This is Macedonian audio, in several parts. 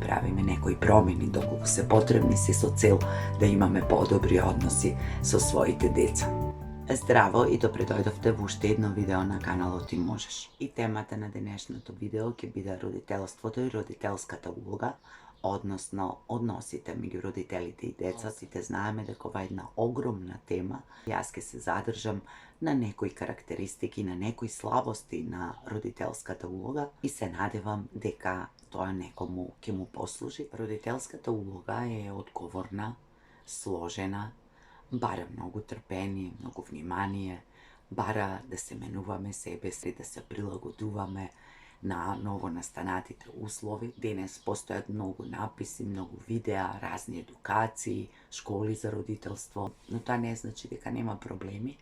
правиме некои промени доколку се потребни, се со цел да имаме подобри односи со своите деца. Здраво и добре дојдовте во уште едно видео на каналот Ти можеш. И темата на денешното видео ќе биде родителството и родителската улога, односно односите меѓу родителите и деца. Сите знаеме дека ова е една огромна тема. Јас ќе се задржам на некои карактеристики, на некои слабости на родителската улога и се надевам дека тоа некому ќе му послужи. Родителската улога е одговорна, сложена, бара многу трпение, многу внимание, бара да се менуваме себе си, да се прилагодуваме на новонастанатите услови. Денес постојат многу написи, многу видеа, разни едукации, школи за родителство, но тоа не значи дека нема проблеми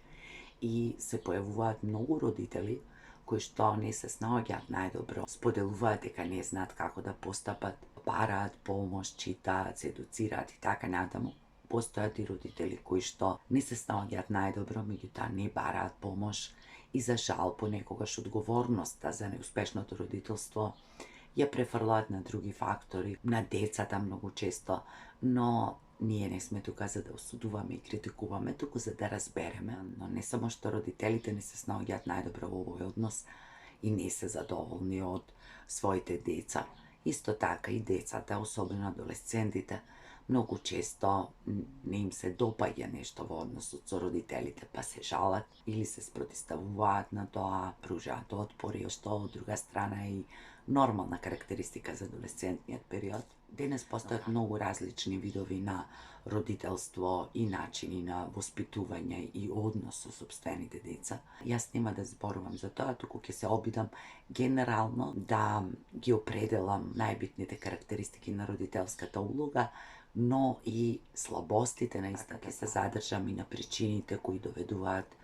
и се појавуваат многу родители кои што не се снаоѓаат најдобро, споделуваат дека не знаат како да постапат, бараат помош, читаат, се едуцираат и така натаму. Постојат и родители кои што не се снаоѓаат најдобро, меѓутоа не бараат помош и за жал понекогаш одговорноста за неуспешното родителство ја префрлаат на други фактори, на децата многу често, но ние не сме тука за да осудуваме и критикуваме, туку за да разбереме. Но не само што родителите не се снаоѓаат најдобро во овој однос и не се задоволни од своите деца. Исто така и децата, особено адолесцентите, многу често не им се допаѓа нешто во односот со родителите, па се жалат или се спротивставуваат на тоа, пружаат отпори, што од друга страна е и нормална карактеристика за адолесцентниот период. Денес постојат многу различни видови на родителство и начини на воспитување и однос со сопствените деца. Јас нема да зборувам за тоа, туку ќе се обидам генерално да ги определам најбитните карактеристики на родителската улога, но и слабостите на истата. Ќе се задржам и на причините кои доведуваат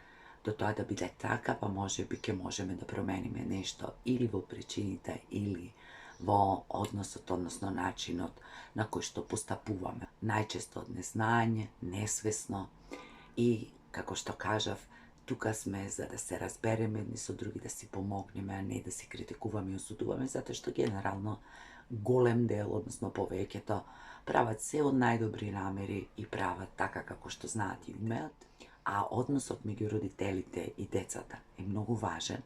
до тоа да биде така, па можеби ќе можеме да промениме нешто или во причините, или во односот, односно начинот на кој што постапуваме. Најчесто од незнање, несвесно и, како што кажав, тука сме за да се разбереме едни со други, да си помогнеме, а не да се критикуваме и осудуваме, затоа што генерално голем дел, односно повеќето, прават се од најдобри намери и прават така како што знаат и умеат, а односот меѓу родителите и децата е многу важен,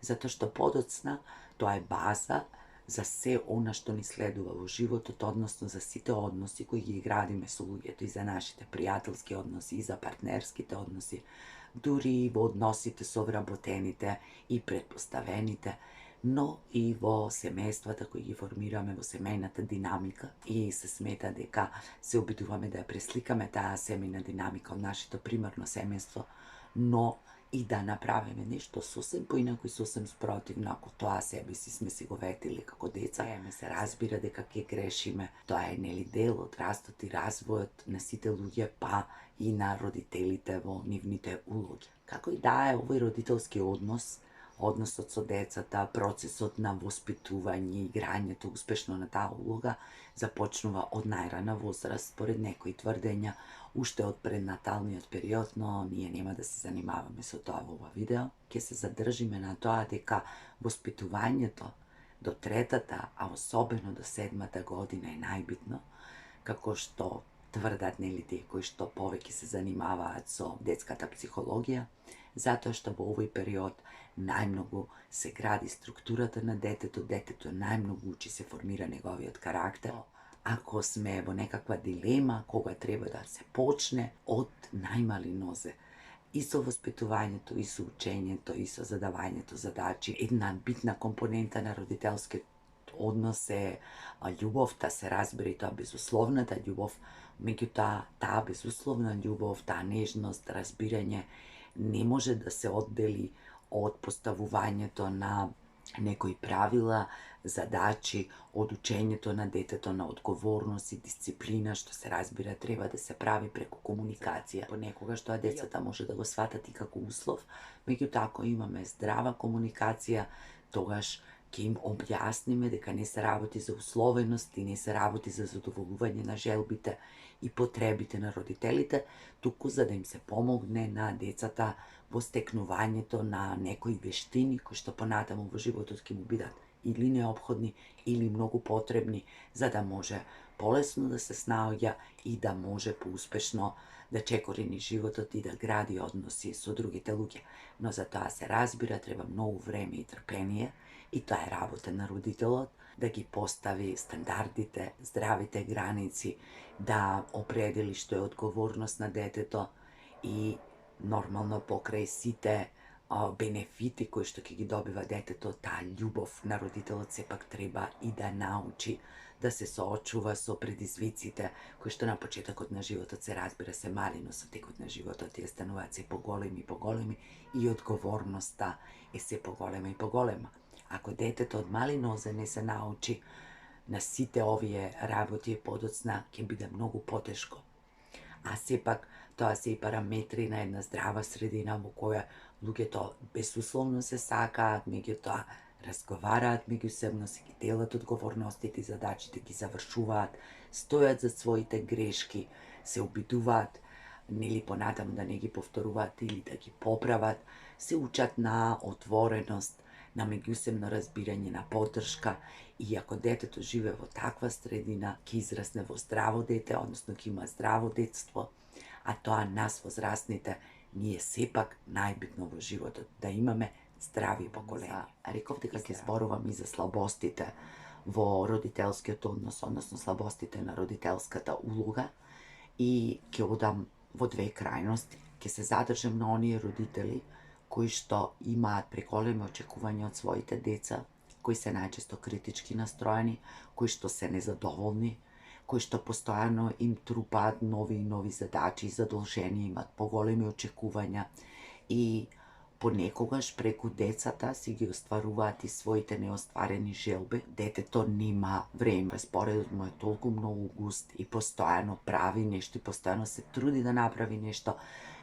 затоа што подоцна тоа е база за се она што ни следува во животот, односно за сите односи кои ги градиме со луѓето, и за нашите пријателски односи, и за партнерските односи, дури и во односите со вработените и претпоставените, но и во семејствата кои ги формираме, во семејната динамика, и се смета дека се обидуваме да ја пресликаме таа семејна динамика од нашето примерно семејство, но и да направиме нешто сосем поинаку и сосем спротивно, ако тоа себе си сме си го ветили како деца. Ме се разбира дека ќе грешиме. Тоа е нели дел од растот и развојот на сите луѓе, па и на родителите во нивните улоги. Како и да е, овој родителски однос, односот со децата, процесот на воспитување и играњето успешно на таа улога започнува од најрана возраст, според некои тврдења, уште од преднаталниот период, но ние нема да се занимаваме со тоа во ова видео. Ќе се задржиме на тоа дека воспитувањето до третата, а особено до 7-та година е најбитно, како што тврдат нели тие кои што повеќе се занимаваат со детската психологија, затоа што во овој период најмногу се гради структурата на детето најмногу учи, се формира неговиот карактер. Ако сме во некаква дилема кога треба да се почне, од најмали нозе, и со воспитувањето, и со учењето, и со задавањето задачи, една битна компонента на родителскиот однос е љубовта, се разбира, и тоа безусловната љубов, меѓутоа таа безусловна љубов, таа нежност, разбирање не може да се оддели од поставувањето на некои правила, задачи, од учењето на детето на одговорност и дисциплина, што се разбира треба да се прави преку комуникација. Понекогаш тоа децата може да го сватат и како услов, меѓутоа ако имаме здрава комуникација, тогаш ќе им објасниме дека не се работи за условеност и не се работи за задоволување на желбите и потребите на родителите, туку за да им се помогне на децата во стекнувањето на некои вештини кои што понатаму во животот ќе му бидат или необходни, или многу потребни, за да може полесно да се снаоѓа и да може поуспешно да чекорини животот и да гради односи со другите луѓе. Но за тоа се разбира, треба многу време и трпение, и тоа е работа на родителот, да ги постави стандардите, здравите граници, да определи што е одговорност на детето и нормално покрај сите бенефити кои што ќе ги добива детето, таа љубов на родителот сепак треба и да научи да се соочува со предизвиците кои што на почетокот на животот се разбира се мали, но со текот на животот тие стануваат се поголеми и одговорноста е се поголема и поголема. Ако детето од мали нозе не се научи на сите овие работи, подоцна ќе биде многу потешко. А сепак тоа се и параметри на една здрава средина во која луѓето безусловно се сакаат, меѓутоа разговараат меѓусебно, се ги делат одговорностите и задачите, ги завршуваат, стојат за своите грешки, се обидуваат нели понатаму да не ги повторуваат или да ги поправат, се учат на отвореност, на меѓусебно разбирање, на поддршка, и ако детето живее во таква средина, ќе израсне во здраво дете, односно ќе има здраво детство, а тоа нас возрастните ние сепак најбитно во животот да имаме здрави поколения. Реков дека ќе зборувам и за слабостите во родителскиот однос, односно слабостите на родителската улога, и ќе одам во две крајности. Ќе се задржам на оние родители кои што имаат преголеми очекувања од своите деца, кои се најчесто критички настроени, кои што се незадоволни, кои што постојано им трупаат нови и нови задачи и задолженија, имаат поголеми очекувања и понекогаш преку децата си ги остваруваат и своите неостварени желби. Детето нема време, распоредот му е толку многу густ и постојано прави нешто и постојано се труди да направи нешто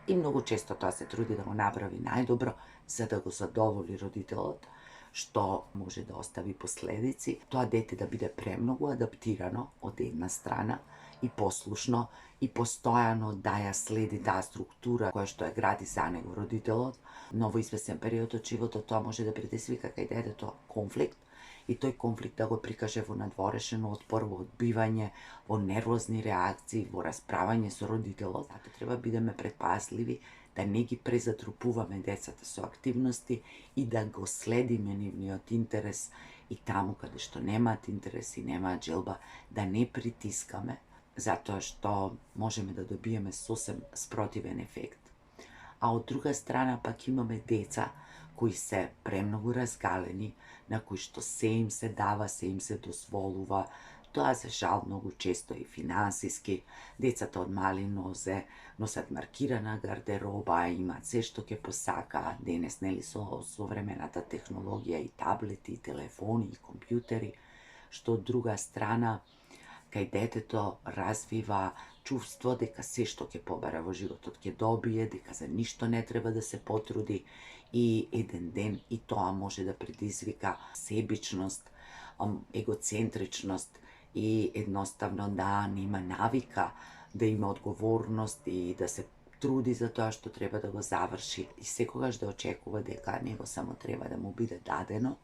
и многу често тоа се труди да го направи најдобро за да го задоволи родителот, што може да остави последици. Тоа дете да биде премногу адаптирано од една страна и послушно и постојано да ја следи таа структура која што ја гради за него родителот, но во известен период од животот тоа може да предизвика кај детето конфликт и тој конфликт да го прикаже во надворешен отпор, во одбивање, во нервозни реакции, во расправање со родителот. Затоа треба бидеме предпазливи да не ги презатрупуваме децата со активности и да го следиме нивниот интерес и таму каде што немаат интерес и немаат желба да не притискаме, затоа што можеме да добиеме сосем спротивен ефект. А од друга страна пак имаме деца кои се премногу разгалени, на кои што се им се дава, се им се дозволува. Тоа за жал многу често и финансиски. Децата од мали нозе носат маркирана гардероба, имаат се што ќе посакаат. Денес нели со современата технологија и таблети, и телефони, и компјутери, што од друга страна кај детето развива чувство дека се што ќе побара во животот ќе добие, дека за ништо не треба да се потруди и еден ден и тоа може да предизвика себичност, егоцентричност и едноставно да нема навика да има одговорност и да се труди за тоа што треба да го заврши и секогаш да очекува дека него само треба да му биде дадено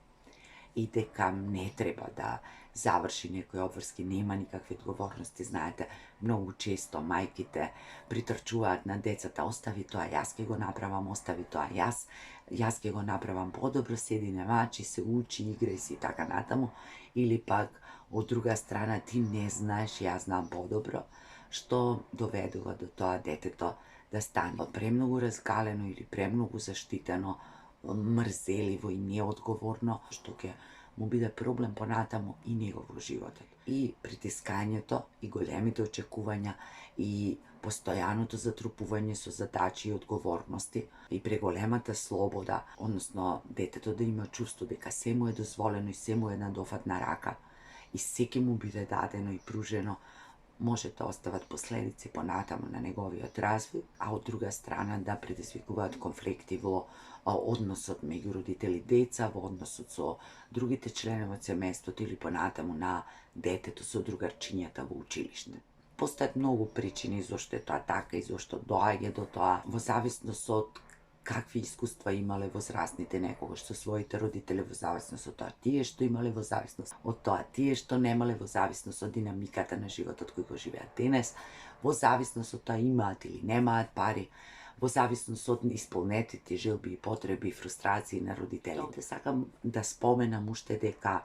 и дека не треба да заврши некои обврски, нема никакви одговорности. Знаете, многу често мајките притрчуваат на децата, остави тоа, јас ќе го направам, остави тоа, јас ќе го направам подобро, седи не мачи, се учи, играј си и така натаму, или пак од друга страна ти не знаеш, јас знам подобро, што доведува до тоа детето да стане премногу разгалено или премногу заштитено, мрзеливо и неодговорно, што ќе му биде проблем понатаму и него во животот. И притискањето, и големите очекувања, и постојаното затрупување со задачи и одговорности, и преголемата слобода, односно детето да има чувство дека се му е дозволено и се му е на дофатна рака, и се ќе му биде дадено и пружено, може да остават последици понатаму на неговиот развој, а од друга страна да предизвикуваат конфликти во односот меѓу родители и деца, во односот со другите членови од семејството или понатаму на детето со другарчињата во училиште. Постојат многу причини зошто е тоа така и зошто доаѓа до тоа, во зависност од какви искуства имале возрастните некогаш со своите родители, во зависност од тоа тие што имале, во зависност од тоа тие што немале, во зависност од динамиката на животот кој го живеат денес, во зависност од тоа имаат или немаат пари, во зависност од исполнетите желби и потреби и фрустрации на родителите. Сакам да споменам уште дека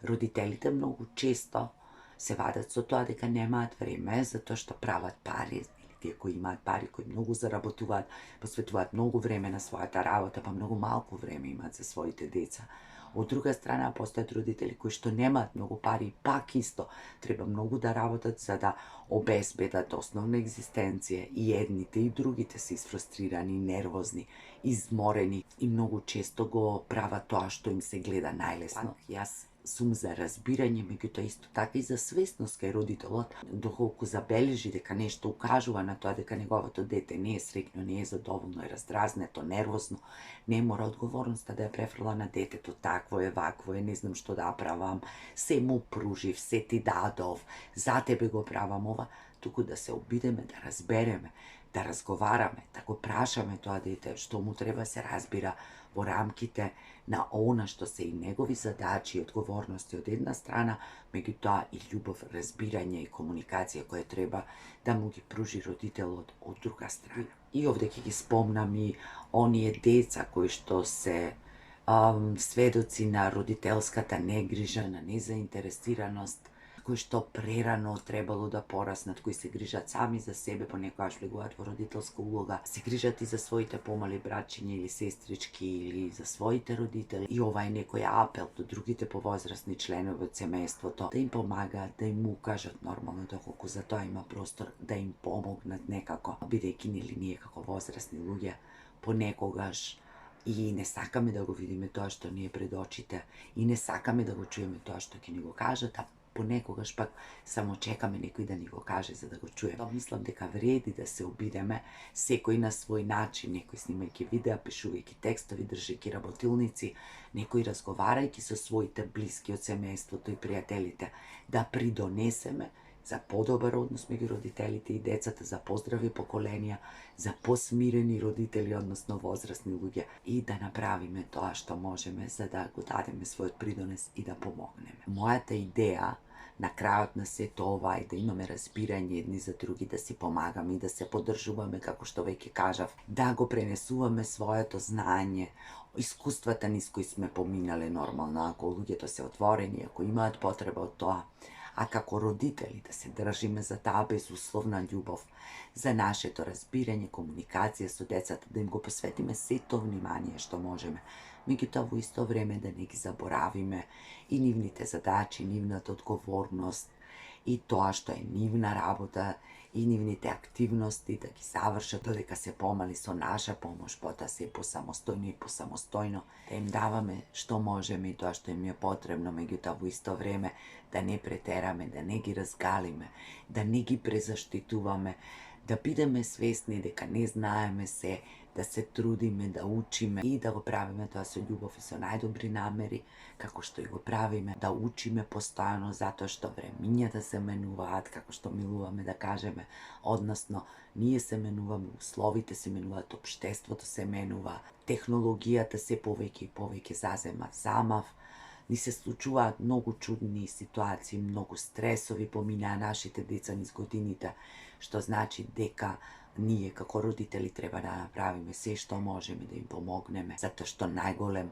родителите многу често се вадат со тоа дека немаат време, затоа што прават пари, или тие кои имаат пари, кои многу заработуваат, посветуваат многу време на својата работа, па многу малку време имаат за своите деца. Од друга страна, постојат родители кои што немаат многу пари, пак исто треба многу да работат за да обезбедат основна екзистенција. И едните и другите се изфрустрирани, нервозни, изморени и многу често го прават тоа што им се гледа најлесно. Јас сум за разбирање, меѓутоа исто така и за свесност кај родителот, доколку забележи дека нешто укажува на тоа дека неговото дете не е среќно, не е задоволно, е раздразнето, нервозно, не мора одговорноста да ја префрла на детето, такво е, вакво е, не знам што да правам, се му пружив, се ти дадов, за тебе го правам ова, туку да се обидеме, да разбереме, да разговараме, да го прашаме тоа дете што му треба се разбира во рамките на она што се и негови задачи и одговорности од една страна, меѓутоа и љубов, разбирање и комуникација која треба да му ги пружи родителот од друга страна. И овде ќе ги спомнам и оние деца кои што се сведоци на родителската негрижа, на незаинтересираност, кои што прерано требало да пораснат, кои се грижат сами за себе, понекогаш влегуваат во родителска улога, се грижат и за своите помали братчиња или сестрички или за своите родители. И ова е некој апел до другите повозрастни членови од семејството да им помагаат, да им укажат нормално доколку за тоа има простор, да им помогнат некако, бидејќи нели ние како возрастни луѓе понекогаш и не сакаме да го видиме тоа што ни е пред очите и не сакаме да го чуеме тоа што ќе ни го кажат, а понекогаш пак само чекаме некој да ни го каже за да го чуеме. Мислам дека вреди да се обидеме секој на свој начин, некој снимајќи видеа, пишувајќи текстови, држејќи работилници, некој разговарајќи со своите блиски од семејството и пријателите, да придонесеме за подобар однос меѓу родителите и децата, за поздрави поколенија, за посмирени родители, односно возрастни луѓе, и да направиме тоа што можеме за да го дадеме својот придонес и да помогнеме. Мојата идеја на крајот на сето ова е да имаме разбирање едни за други, да си помагаме и да се поддржуваме, како што веќе кажав, да го пренесуваме своето знаење, искуствата низ кои сме поминале нормално, ако луѓето се отворени, ако имаат потреба од тоа, а како родители да се држиме за таа безусловна љубов, за нашето разбирање, комуникација со децата, да им го посветиме сето внимание што можеме, меѓутоа во исто време да не ги заборавиме и нивните задачи, нивната одговорност и тоа што е нивна работа и нивните активности да ги завршат додека се помали со наша помош, потоа се посамостојно и посамостојно, да им даваме што можеме и тоа што им е потребно, меѓутоа во исто време да не претераме, да не ги разгалиме, да не ги презаштитуваме, да бидеме свесни дека не знаеме се, да се трудиме, да учиме и да го правиме тоа со љубов и со најдобри намери, како што и го правиме, да учиме постојано затоа што времињата се менуваат, како што милуваме да кажеме, односно ние се менуваме, условите се менуваат, општеството се менува, технологијата се повеќе и повеќе зазема замав, ни се случуваат многу чудни ситуации, многу стресови поминаа нашите деца низ годините, што значи дека ние како родители треба да направиме се што можеме да им помогнеме, затоа што најголем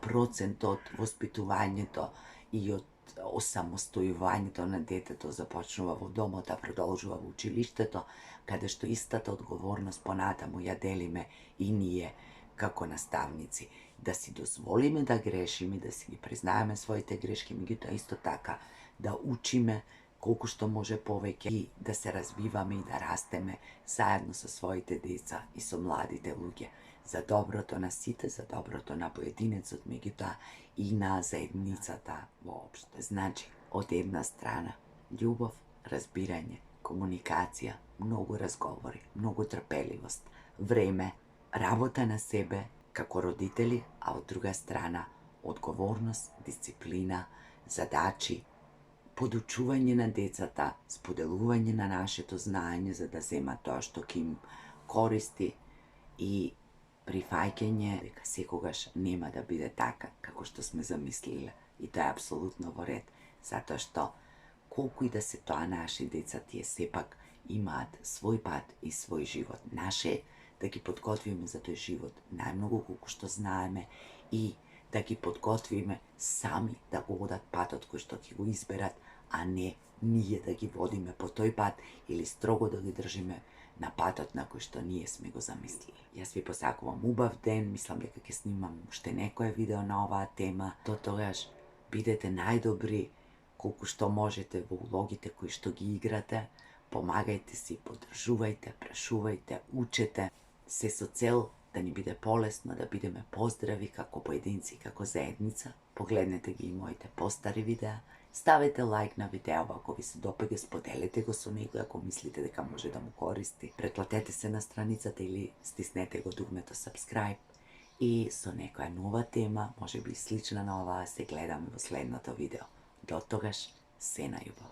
процент од воспитувањето и од осамостојувањето на детето започнува во домот, а продолжува во училиштето, каде што истата одговорност понатаму ја делиме и ние како наставници, да си дозволиме да грешиме, да си ги признаеме своите грешки, меѓутоа исто така да учиме колку што може повеќе и да се развиваме и да растеме заедно со своите деца и со младите луѓе, за доброто на сите, за доброто на поединецот, меѓутоа и на заедницата воопшто. Значи, од една страна, љубов, разбирање, комуникација, многу разговори, многу трпеливост, време, работа на себе како родители, а од друга страна, одговорност, дисциплина, задачи, подучување на децата, споделување на нашето знаење за да зема тоа што ќе им користи и прифаќање дека секогаш нема да биде така како што сме замислиле. И тоа е апсолутно во ред, затоа што колку и да се тоа наши деца, тие сепак имаат свој пат и свој живот. Наше е да ги подготвиме за тој живот најмногу колку што знаеме и да ги подготвиме сами да го одат патот кој што ќе го изберат, а не ние да ги водиме по тој пат или строго да ги држиме на патот на кој што ние сме го замислили. Јас ви посакувам убав ден, мислам дека ќе снимам уште некое видео на оваа тема. До тогаш бидете најдобри колку што можете во улогите кои што ги играте, помагајте си, поддржувајте, прашувајте, учете, се со цел да ни биде полесно, да бидеме поздрави како поединци, како заедница. Погледнете ги и моите постари видеа, ставете лайк на видео ако ви се допаѓа, споделете го со некој ако мислите дека може да му користи. Претплатете се на страницата или стиснете го дугмето subscribe и со некоја нова тема, може би слична на оваа, се гледаме во следното видео. До тогаш, се на љубов.